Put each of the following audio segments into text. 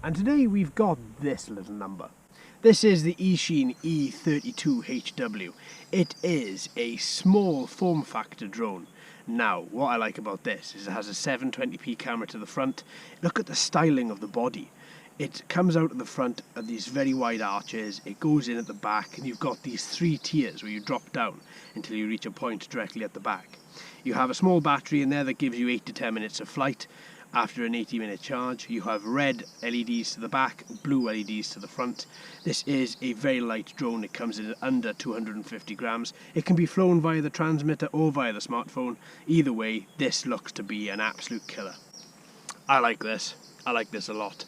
And today we've got this little number. This is the Eachine E32HW. It is a small form factor drone. Now, what I like about this is it has a 720p camera to the front. Look at the styling of the body. It comes out at the front of these very wide arches, it goes in at the back, and you've got these three tiers where you drop down until you reach a point directly at the back. You have a small battery in there that gives you 8 to 10 minutes of flight. After an 80-minute charge, you have red LEDs to the back, blue LEDs to the front. This is a very light drone. It comes in at under 250 grams. It can be flown via the transmitter or via the smartphone. Either way, this looks to be an absolute killer. I like this. I like this a lot.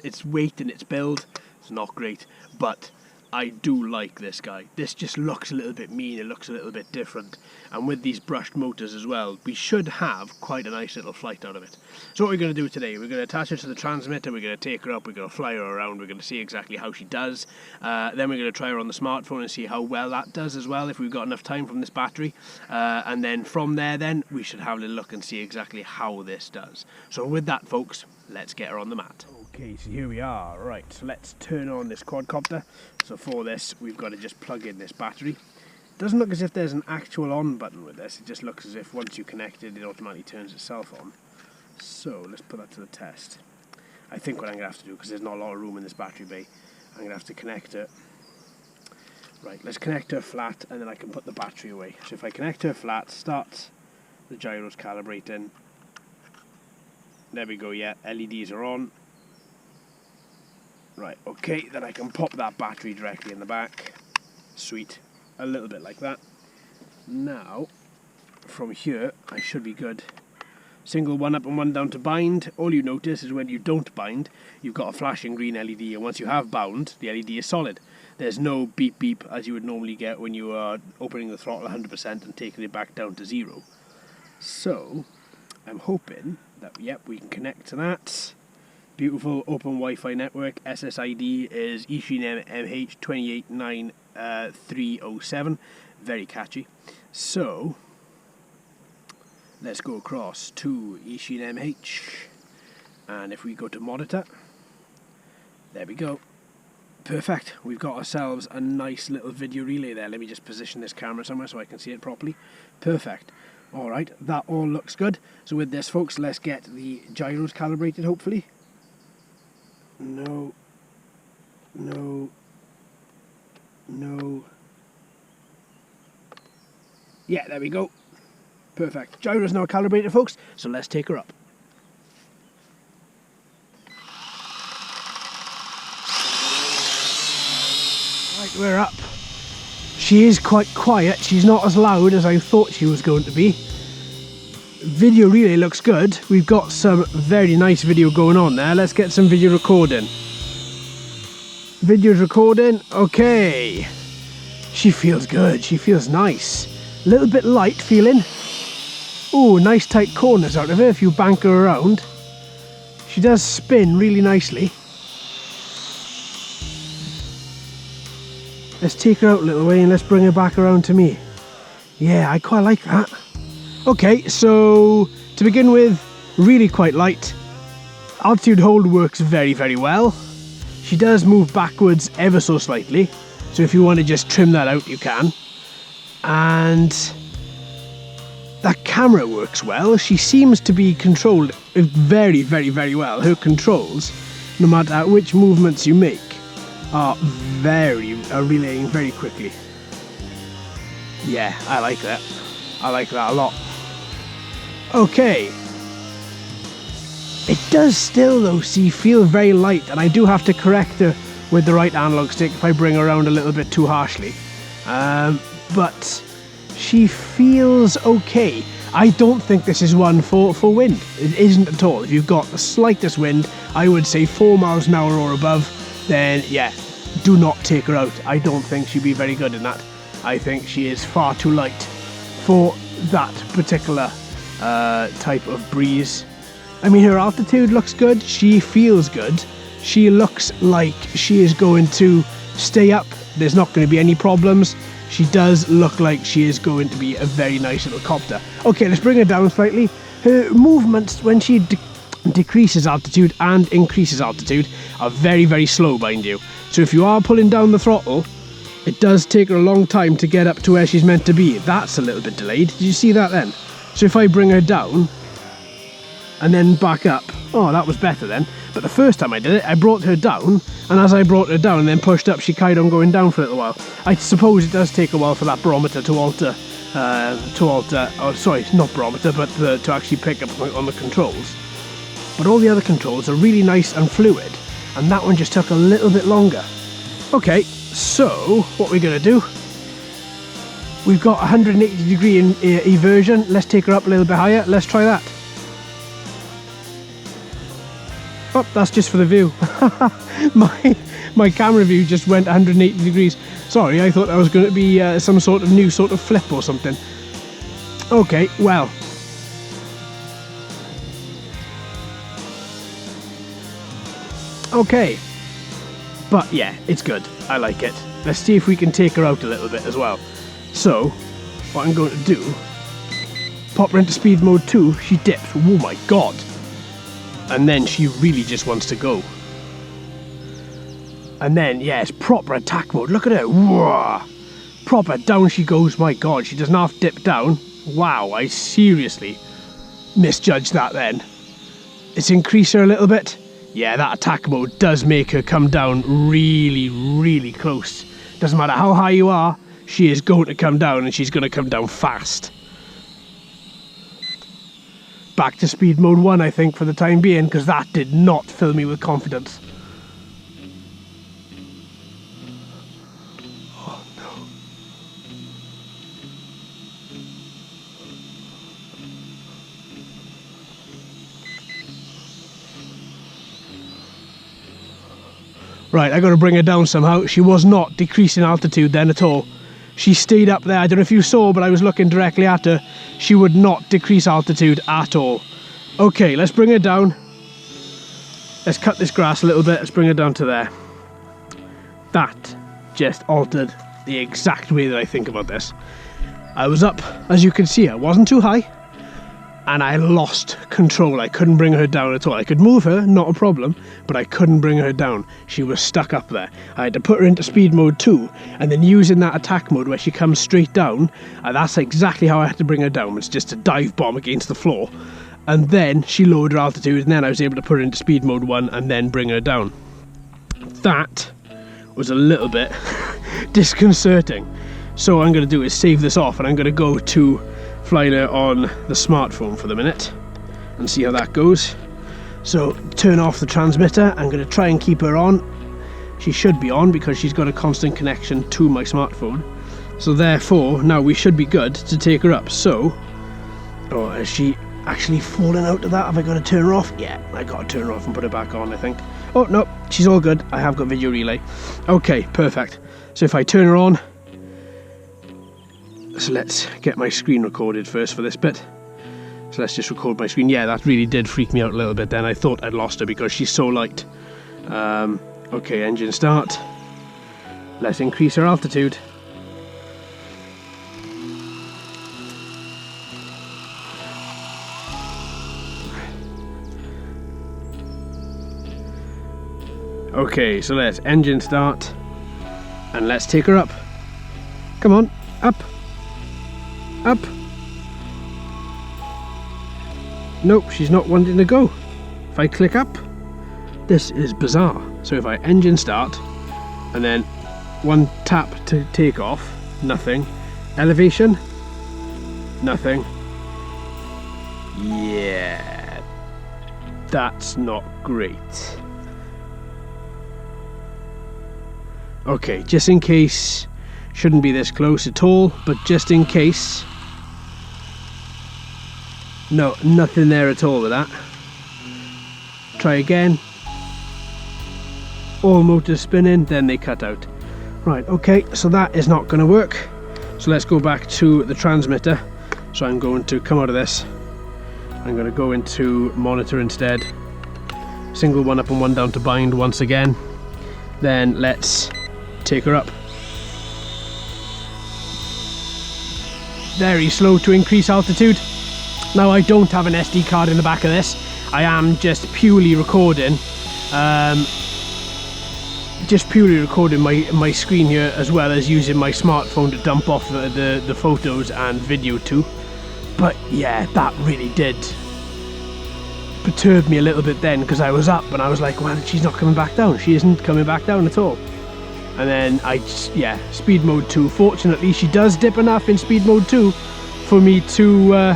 Its weight and its build, it's not great, but I do like this guy. This just looks a little bit mean, it looks a little bit different. And with these brushed motors as well, we should have quite a nice little flight out of it. So what we're going to do today, we're going to attach her to the transmitter, we're going to take her up, we're going to fly her around, we're going to see exactly how she does. Then we're going to try her on the smartphone and see how well that does as well, if we've got enough time from this battery. And then from there then, we should have a little look and see exactly how this does. So with that folks, let's get her on the mat. Okay, so here we are. Right, so let's turn on this quadcopter. So for this, we've got to just plug in this battery. It doesn't look as if there's an actual on button with this. It just looks as if once you connect it, it automatically turns itself on. So let's put that to the test. I think what I'm going to have to do, because there's not a lot of room in this battery bay, I'm going to have to connect it. Right, let's connect her flat, and then I can put the battery away. So if I connect her flat, start the gyros calibrating. There we go, yeah, LEDs are on. Right, okay, then I can pop that battery directly in the back. Sweet. A little bit like that. Now, from here, I should be good. Single one up and one down to bind. All you notice is when you don't bind, you've got a flashing green LED, and once you have bound, the LED is solid. There's no beep beep as you would normally get when you are opening the throttle 100% and taking it back down to 0. So, I'm hoping that, yep, we can connect to that. Beautiful open Wi-Fi network. SSID is Eachine MH2890307. Very catchy. So let's go across to Eachine MH, and if we go to monitor, there we go. Perfect. We've got ourselves a nice little video relay there. Let me just position this camera somewhere so I can see it properly. Perfect. Alright, that all looks good. So with this folks, let's get the gyros calibrated hopefully. No. Yeah, there we go. Perfect. Gyro's now calibrated, folks, so let's take her up. Right, we're up. She is quite quiet. She's not as loud as I thought she was going to be. Video relay looks good. We've got some very nice video going on there. Let's get some video recording. Video's recording. Okay. She feels good. She feels nice. A little bit light feeling. Ooh, nice tight corners out of her if you bank her around. She does spin really nicely. Let's take her out a little way and let's bring her back around to me. Yeah, I quite like that. Okay, so to begin with, really quite light. Altitude hold works very, very well. She does move backwards ever so slightly, so if you want to just trim that out, you can. And that camera works well. She seems to be controlled very, very, very well. Her controls, no matter which movements you make, are relaying very quickly. Yeah, I like that. I like that a lot. Okay. It does still though feel very light, and I do have to correct her with the right analog stick if I bring her around a little bit too harshly. But she feels okay. I don't think this is one for wind. It isn't at all. If you've got the slightest wind, I would say 4 miles an hour or above, then yeah, do not take her out. I don't think she'd be very good in that. I think she is far too light for that particular type of breeze. I mean, her altitude looks good. She feels good. She looks like she is going to stay up. There's not going to be any problems. She does look like she is going to be a very nice little copter. Okay, let's bring her down slightly. Her movements when she decreases altitude and increases altitude are very, very slow, mind you. So if you are pulling down the throttle, it does take her a long time to get up to where she's meant to be. That's a little bit delayed. Did you see that then? So if I bring her down and then back up, oh, that was better then. But the first time I did it, I brought her down, and as I brought her down and then pushed up, she carried on going down for a little while. I suppose it does take a while for that barometer to alter, oh sorry, not barometer, but to actually pick up on the controls. But all the other controls are really nice and fluid, and that one just took a little bit longer. Okay, so what we're going to do, we've got 180 degree inversion. Let's take her up a little bit higher. Let's try that. Oh, that's just for the view. my camera view just went 180 degrees. Sorry, I thought that was going to be some sort of new sort of flip or something. Okay, well. Okay. But yeah, it's good. I like it. Let's see if we can take her out a little bit as well. So, what I'm going to do, pop her into speed mode 2, she dips. Oh my god. And then she really just wants to go. And then, yeah, it's proper attack mode. Look at her. Whoa. Proper down she goes. My god, she doesn't half dip down. Wow, I seriously misjudged that then. Let's increase her a little bit. Yeah, that attack mode does make her come down really, really close. Doesn't matter how high you are, she is going to come down, and she's going to come down fast. Back to speed mode 1, I think, for the time being, because that did not fill me with confidence. Oh no. Right, I got to bring her down somehow. She was not decreasing altitude then at all. She stayed up there. I don't know if you saw, but I was looking directly at her. She would not decrease altitude at all. Okay, let's bring her down. Let's cut this grass a little bit. Let's bring her down to there. That just altered the exact way that I think about this. I was up, as you can see, I wasn't too high, and I lost control. I couldn't bring her down at all. I could move her, not a problem, but I couldn't bring her down. She was stuck up there. I had to put her into speed mode 2, and then using that attack mode where she comes straight down, and that's exactly how I had to bring her down. It's just a dive bomb against the floor. And then she lowered her altitude, and then I was able to put her into speed mode 1 and then bring her down. That was a little bit disconcerting. So what I'm going to do is save this off, and I'm going to go to flying her on the smartphone for the minute and see how that goes. So turn off the transmitter. I'm going to try and keep her on. She should be on because she's got a constant connection to my smartphone. So therefore, now we should be good to take her up. So, oh, is she actually falling out of that? Have I got to turn her off? Yeah, I got to turn her off and put her back on, I think. Oh, no, she's all good. I have got video relay. Okay, perfect. So if I turn her on, so let's get my screen recorded first for this bit. So let's just record my screen. Yeah, that really did freak me out a little bit then. I thought I'd lost her because she's so light. Okay, engine start. Let's increase her altitude. Okay, so let's engine start. And let's take her up. Come on, up. Up. Nope, she's not wanting to go. If I click up, this is bizarre. So if I engine start and then one tap to take off, nothing. Elevation, nothing. Yeah, that's not great. Okay, just in case, shouldn't be this close at all, but just in case. No, nothing there at all with that. Try again. All motors spinning, then they cut out. Right, okay, so that is not going to work. So let's go back to the transmitter. So I'm going to come out of this. I'm going to go into monitor instead. Single one up and one down to bind once again. Then let's take her up. Very slow to increase altitude. Now I don't have an SD card in the back of this. I am just purely recording my screen here, as well as using my smartphone to dump off the photos and video too. But yeah, that really did perturb me a little bit then, because I was up and I was like, well, she's not coming back down. She isn't coming back down at all. And then speed mode 2. Fortunately, she does dip enough in speed mode 2 for me to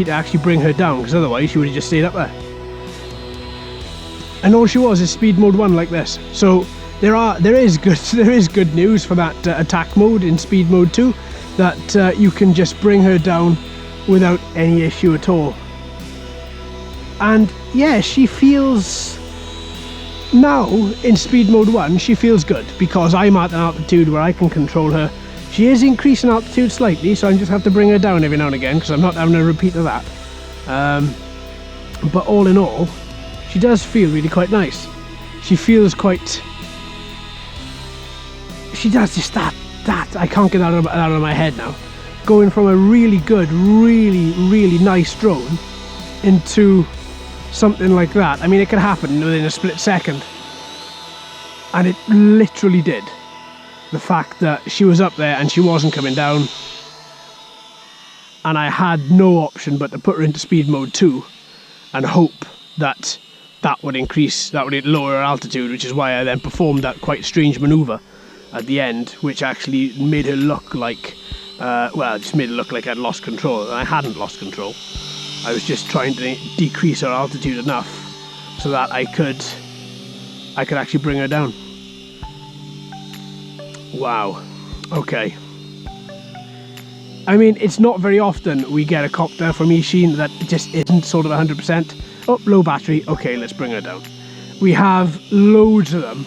actually bring her down, because otherwise she would have just stayed up there. And all she was is speed mode 1 like this. So there is good news for that attack mode in speed mode 2, that you can just bring her down without any issue at all. And yeah, she feels, now in speed mode 1 she feels good, because I'm at an altitude where I can control her. She is increasing altitude slightly, so I just have to bring her down every now and again, because I'm not having a repeat of that. But all in all, she does feel really quite nice. She feels quite, she does just that I can't get that out of my head now. Going from a really good, really nice drone into something like that. I mean, it could happen within a split second, and it literally did. The fact that she was up there and she wasn't coming down, and I had no option but to put her into speed mode 2 and hope that would lower her altitude, which is why I then performed that quite strange maneuver at the end, which actually made her look like, well, it just made it look like I'd lost control, and I hadn't lost control. I was just trying to decrease her altitude enough so that I could actually bring her down. Wow. Okay. I mean, it's not very often we get a copter from Eachine that just isn't sort of 100%. Oh, low battery. Okay, let's bring her down. We have loads of them,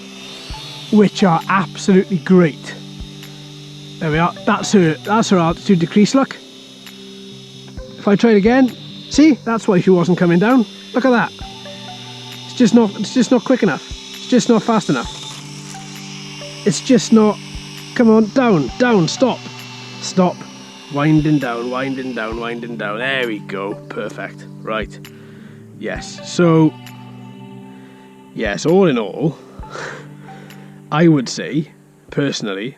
which are absolutely great. There we are. That's her altitude decrease. Look. If I try it again, see, that's why she wasn't coming down. Look at that. It's just not quick enough. It's just not fast enough. It's just not. Come on, down, stop. Winding down. There we go. Perfect. Right. Yes. So, yes, all in all, I would say, personally,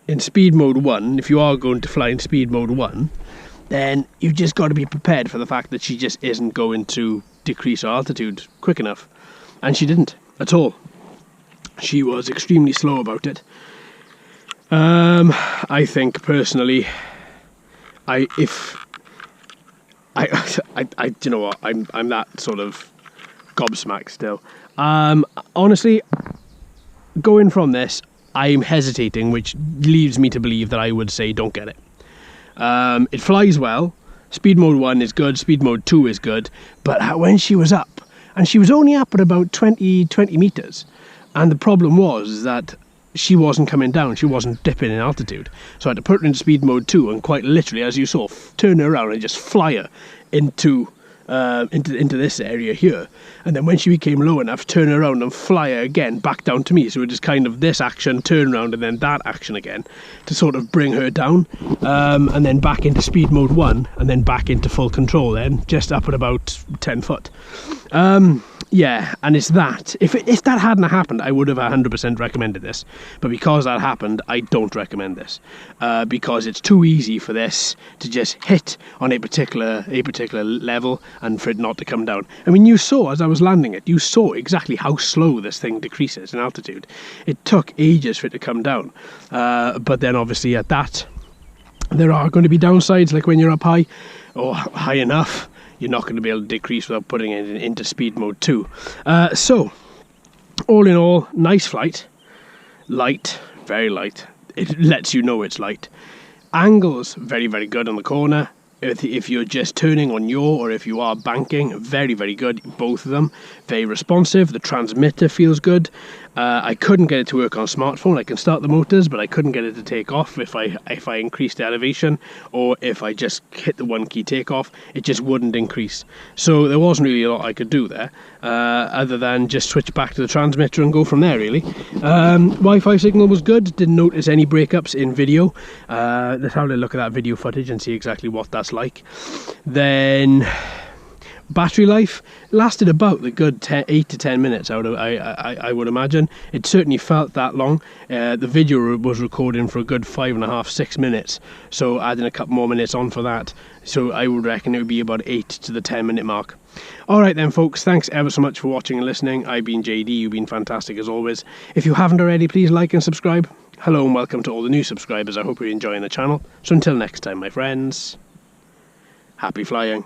in speed mode 1, if you are going to fly in speed mode 1, then you've just got to be prepared for the fact that she just isn't going to decrease her altitude quick enough. And she didn't at all. She was extremely slow about it. I think personally, you know what, I'm that sort of gobsmacked still. Honestly, going from this, I'm hesitating, which leads me to believe that I would say don't get it. It flies well. Speed mode 1 is good, speed mode 2 is good, but when she was up, and she was only up at about 20 meters, and the problem was that she wasn't coming down, she wasn't dipping in altitude. So I had to put her in speed mode 2 and quite literally, as you saw, turn her around and just fly her into this area here. And then when she became low enough, turn her around and fly her again back down to me. So it is kind of this action, turn around, and then that action again to sort of bring her down, and then back into speed mode 1, and then back into full control then, just up at about 10 foot. Yeah, and it's that. If that hadn't happened, I would have 100% recommended this. But because that happened, I don't recommend this. Because it's too easy for this to just hit on a particular level and for it not to come down. I mean, you saw as I was landing it, you saw exactly how slow this thing decreases in altitude. It took ages for it to come down. But then obviously at that, there are going to be downsides, like when you're up high, or high enough, you're not going to be able to decrease without putting it into speed mode 2. So, all in all, nice flight. Light, very light. It lets you know it's light. Angles, very, very good on the corner. If you're just turning on yaw or if you are banking, very, very good, both of them. Very responsive, the transmitter feels good. I couldn't get it to work on smartphone. I can start the motors, but I couldn't get it to take off if I increased the elevation, or if I just hit the 1 key takeoff, it just wouldn't increase. So there wasn't really a lot I could do there, other than just switch back to the transmitter and go from there, really. Wi-Fi signal was good, didn't notice any breakups in video. Let's have a look at that video footage and see exactly what that's like. Then Battery life lasted about the good 8 to 10 minutes. I would imagine. It certainly felt that long. The video was recording for a good 5.5, 6 minutes. So adding a couple more minutes on for that. So I would reckon it would be about 8 to the 10-minute mark. Alright then folks, thanks ever so much for watching and listening. I've been JD, you've been fantastic as always. If you haven't already, please like and subscribe. Hello and welcome to all the new subscribers. I hope you're enjoying the channel. So until next time, my friends, happy flying.